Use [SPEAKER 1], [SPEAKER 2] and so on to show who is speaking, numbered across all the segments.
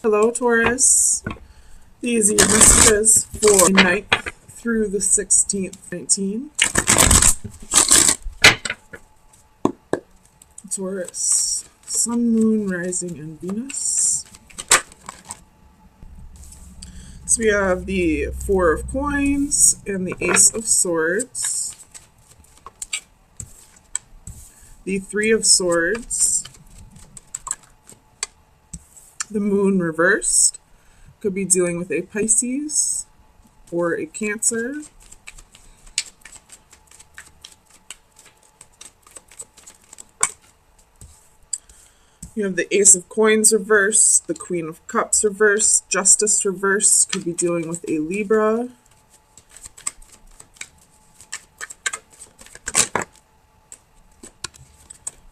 [SPEAKER 1] Hello, Taurus. These are your messages for the 9th through the 16th, 19. Taurus, Sun, Moon, Rising, and Venus. So we have the Four of Coins and the Ace of Swords. The Three of Swords. The Moon reversed. Could be dealing with a Pisces or a Cancer. You have the Ace of Coins reversed, the Queen of Cups reversed, Justice reversed, could be dealing with a Libra.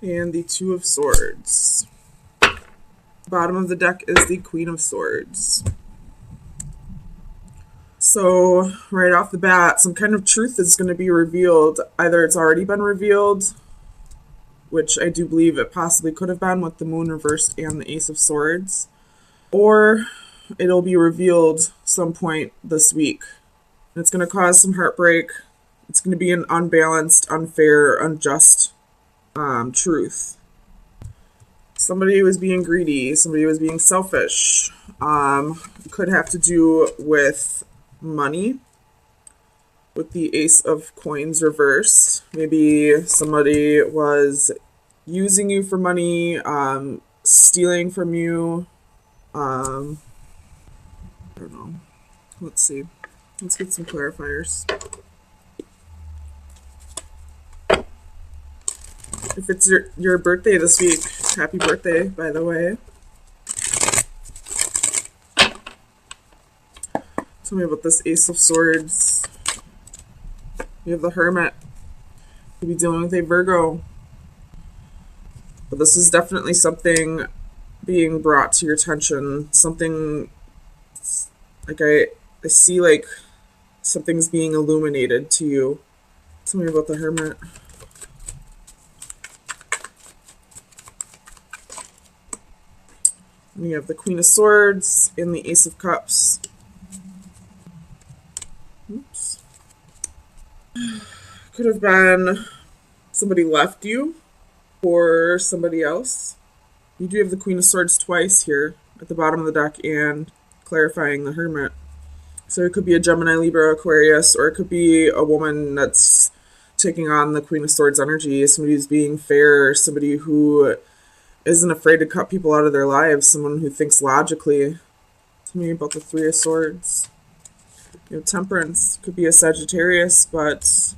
[SPEAKER 1] And the Two of Swords. Bottom of the deck is the Queen of Swords. So, right off the bat, some kind of truth is going to be revealed. Either it's already been revealed, which I do believe it possibly could have been with the Moon reversed and the Ace of Swords, or it'll be revealed some point this week. And it's going to cause some heartbreak. It's going to be an unbalanced, unfair, unjust truth. Somebody was being greedy. Somebody was being selfish. Could have to do with money. With the Ace of Coins reversed, maybe somebody was using you for money, stealing from you. I don't know. Let's see. Let's get some clarifiers. If it's your birthday this week, happy birthday, by the way. Tell me about this Ace of Swords. You have the Hermit. You'll be dealing with a Virgo. But this is definitely something being brought to your attention. Something, like I see like something's being illuminated to you. Tell me about the Hermit. And you have the Queen of Swords and the Ace of Cups. Oops. Could have been somebody left you for somebody else. You do have the Queen of Swords twice here at the bottom of the deck and clarifying the Hermit. So it could be a Gemini, Libra, Aquarius, or it could be a woman that's taking on the Queen of Swords energy, somebody who's being fair, somebody who isn't afraid to cut people out of their lives, someone who thinks logically. Tell me about the Three of Swords. You know, Temperance. Could be a Sagittarius, but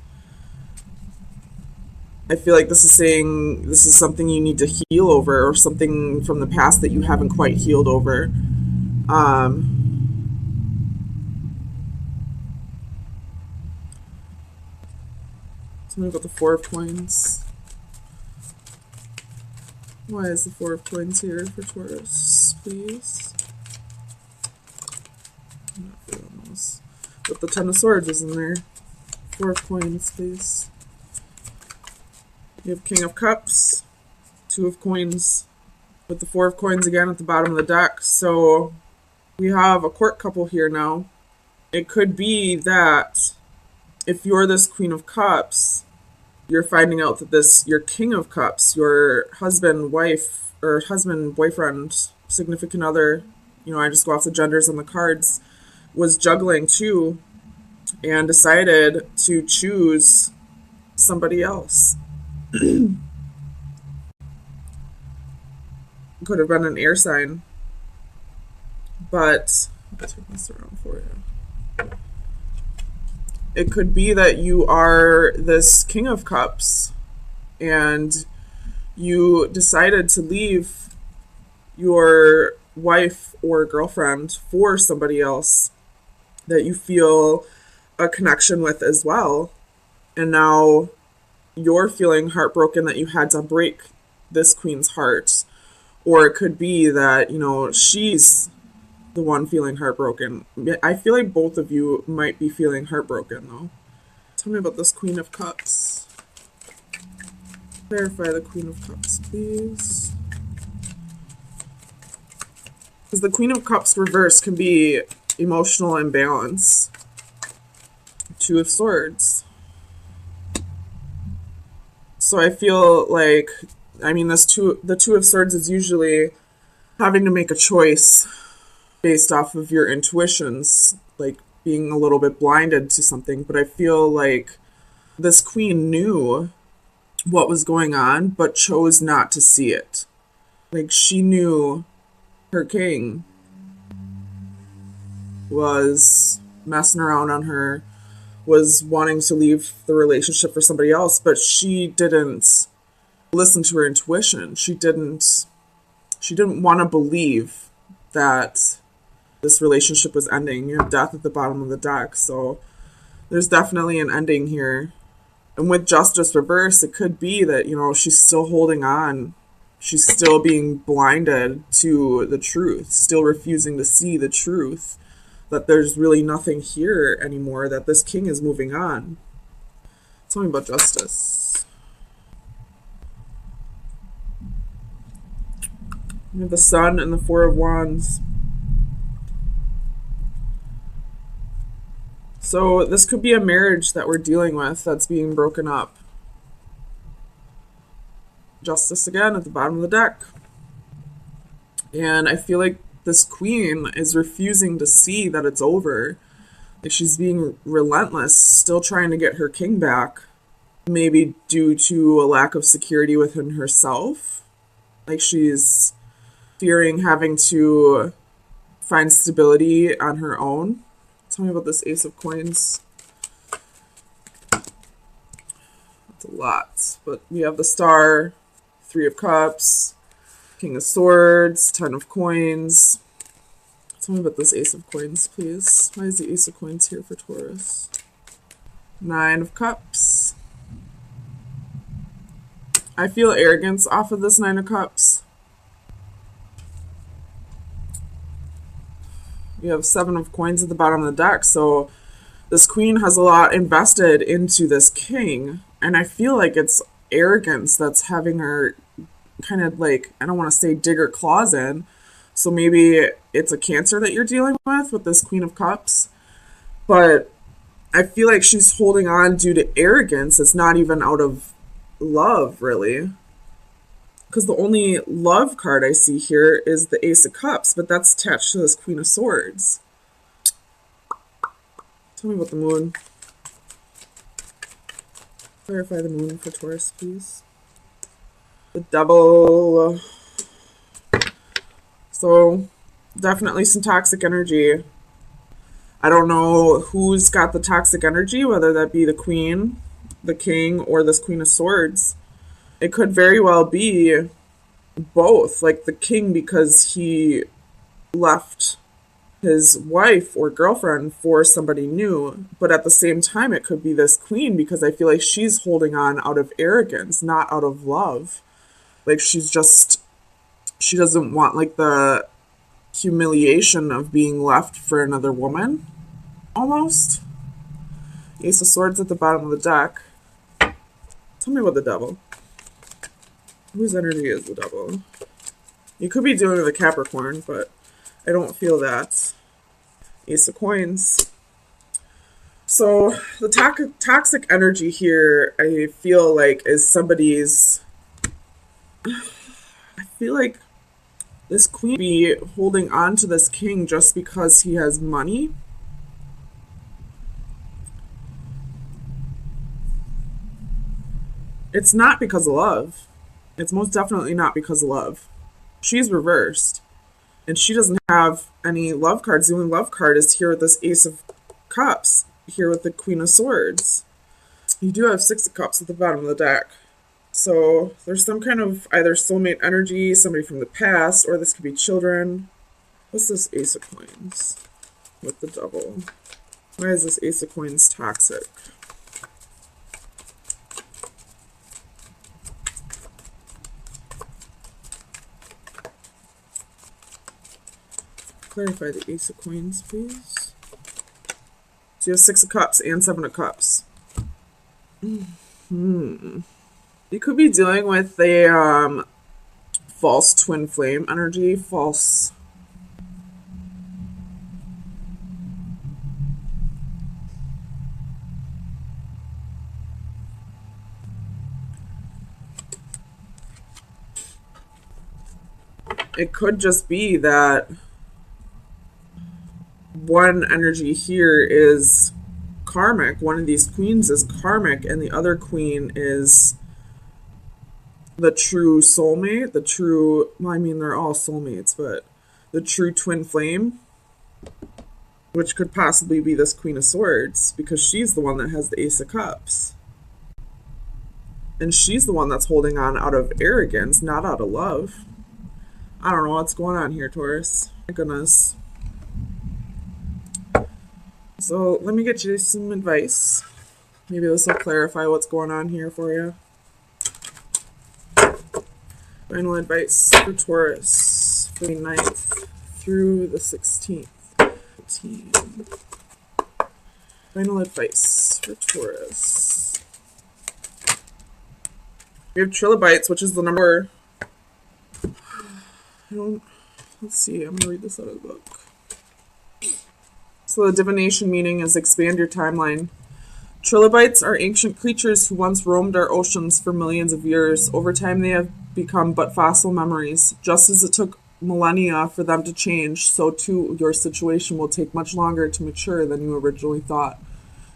[SPEAKER 1] I feel like this is saying this is something you need to heal over, or something from the past that you haven't quite healed over. Tell me about the Four of Coins. Why is the Four of Coins here for Taurus, please? I'm not feeling those. But the Ten of Swords is in there. Four of Coins, please. You have King of Cups, Two of Coins, with the Four of Coins again at the bottom of the deck. So we have a court couple here now. It could be that if you're this Queen of Cups, you're finding out that your King of Cups, your husband, wife, or husband, boyfriend, significant other, I just go off the genders on the cards, was juggling too and decided to choose somebody else. Could have been an air sign, but I'll turn this around for you. It could be that you are this King of Cups and you decided to leave your wife or girlfriend for somebody else that you feel a connection with as well. And now you're feeling heartbroken that you had to break this queen's heart. Or it could be that, she's the one feeling heartbroken. I feel like both of you might be feeling heartbroken, though. Tell me about this Queen of Cups. Clarify the Queen of Cups, please. Because the Queen of Cups reversed can be emotional imbalance. Two of Swords. So I feel like, I mean, the Two of Swords is usually having to make a choice based off of your intuitions, like being a little bit blinded to something. But I feel like this queen knew what was going on, but chose not to see it. Like, she knew her king was messing around on her, was wanting to leave the relationship for somebody else, but she didn't listen to her intuition. She didn't want to believe that this relationship was ending. You have death at the bottom of the deck, so there's definitely an ending here. And with Justice reversed, it could be that, she's still holding on. She's still being blinded to the truth, still refusing to see the truth, that there's really nothing here anymore, that this king is moving on. Tell me about Justice. We have the Sun and the Four of Wands. So this could be a marriage that we're dealing with that's being broken up. Justice again at the bottom of the deck. And I feel like this queen is refusing to see that it's over. Like, she's being relentless, still trying to get her king back. Maybe due to a lack of security within herself. Like, she's fearing having to find stability on her own. Tell me about this Ace of Coins. That's a lot. But we have the Star, Three of Cups, King of Swords, Ten of Coins. Tell me about this Ace of Coins, please. Why is the Ace of Coins here for Taurus? Nine of Cups. I feel arrogance off of this Nine of Cups. You have Seven of Coins at the bottom of the deck, so this queen has a lot invested into this king, and I feel like it's arrogance that's having her kind of, like, I don't want to say dig her claws in, so maybe it's a Cancer that you're dealing with this Queen of Cups, but I feel like she's holding on due to arrogance. It's not even out of love, really. Because the only love card I see here is the Ace of Cups, but that's attached to this Queen of Swords. Tell me about the Moon. Clarify the Moon for Taurus, please. The Devil. So, definitely some toxic energy. I don't know who's got the toxic energy, whether that be the Queen, the King, or this Queen of Swords. It could very well be both, like the king because he left his wife or girlfriend for somebody new, but at the same time it could be this queen because I feel like she's holding on out of arrogance, not out of love. Like she doesn't want like the humiliation of being left for another woman, almost. Ace of Swords at the bottom of the deck. Tell me about the Devil. Whose energy is the Devil? You could be dealing with a Capricorn, but I don't feel that. Ace of Coins. So the toxic energy here, I feel like, is somebody's... I feel like this queen be holding on to this king just because he has money. It's not because of love. It's most definitely not because of love. She's reversed. And she doesn't have any love cards. The only love card is here with this Ace of Cups. Here with the Queen of Swords. You do have Six of Cups at the bottom of the deck. So there's some kind of either soulmate energy, somebody from the past, or this could be children. What's this Ace of Coins with the Devil? Why is this Ace of Coins toxic? Clarify the Ace of Coins, please. So you have Six of Cups and Seven of Cups. You could be dealing with a false twin flame energy, false it could just be that one energy here is karmic. One of these queens is karmic, and the other queen is the true soulmate, the true, well, I mean, they're all soulmates, but the true twin flame, which could possibly be this Queen of Swords, because she's the one that has the Ace of Cups. And she's the one that's holding on out of arrogance, not out of love. I don't know what's going on here, Taurus. My goodness. So let me get you some advice. Maybe this will clarify what's going on here for you. Final advice for Taurus for the 9th through the 16th. Final advice for Taurus. We have trilobites, which is the number. Let's see, I'm going to read this out of the book. So the divination meaning is expand your timeline. Trilobites are ancient creatures who once roamed our oceans for millions of years. Over time, they have become but fossil memories. Just as it took millennia for them to change, so too your situation will take much longer to mature than you originally thought.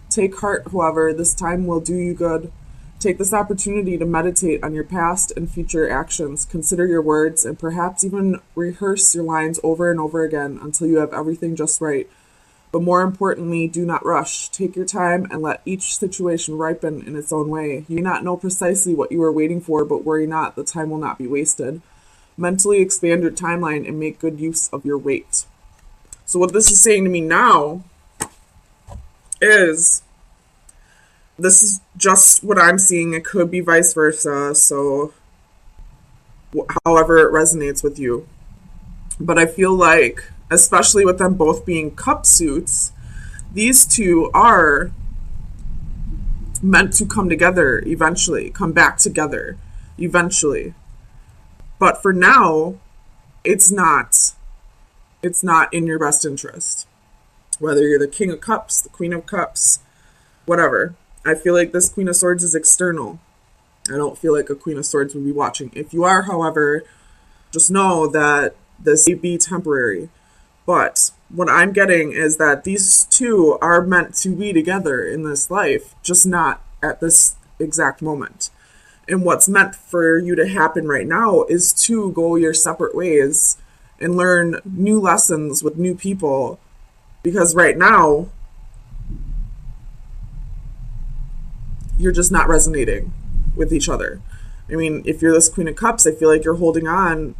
[SPEAKER 1] Take heart, however, this time will do you good. Take this opportunity to meditate on your past and future actions, consider your words, and perhaps even rehearse your lines over and over again until you have everything just right. But more importantly, do not rush. Take your time and let each situation ripen in its own way. You may not know precisely what you are waiting for, but worry not, the time will not be wasted. Mentally expand your timeline and make good use of your weight. So what this is saying to me now is, this is just what I'm seeing. It could be vice versa, so however it resonates with you. But I feel like, especially with them both being cup suits, these two are meant to come together eventually, come back together eventually. But for now, it's not in your best interest. Whether you're the King of Cups, the Queen of Cups, whatever. I feel like this Queen of Swords is external. I don't feel like a Queen of Swords would be watching. If you are, however, just know that this may be temporary. But what I'm getting is that these two are meant to be together in this life, just not at this exact moment. And what's meant for you to happen right now is to go your separate ways and learn new lessons with new people. Because right now, you're just not resonating with each other. I mean, if you're this Queen of Cups, I feel like you're holding on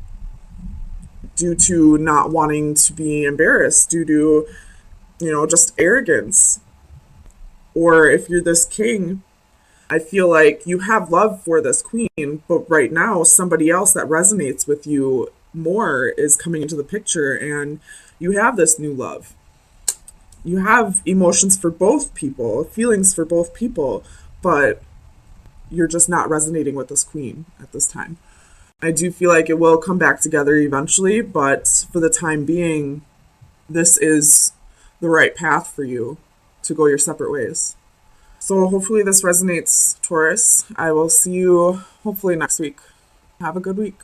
[SPEAKER 1] due to not wanting to be embarrassed, due to, just arrogance. Or if you're this King, I feel like you have love for this Queen, but right now somebody else that resonates with you more is coming into the picture, and you have this new love. You have emotions for both people, feelings for both people, but you're just not resonating with this Queen at this time. I do feel like it will come back together eventually, but for the time being, this is the right path for you to go your separate ways. So hopefully this resonates, Taurus. I will see you hopefully next week. Have a good week.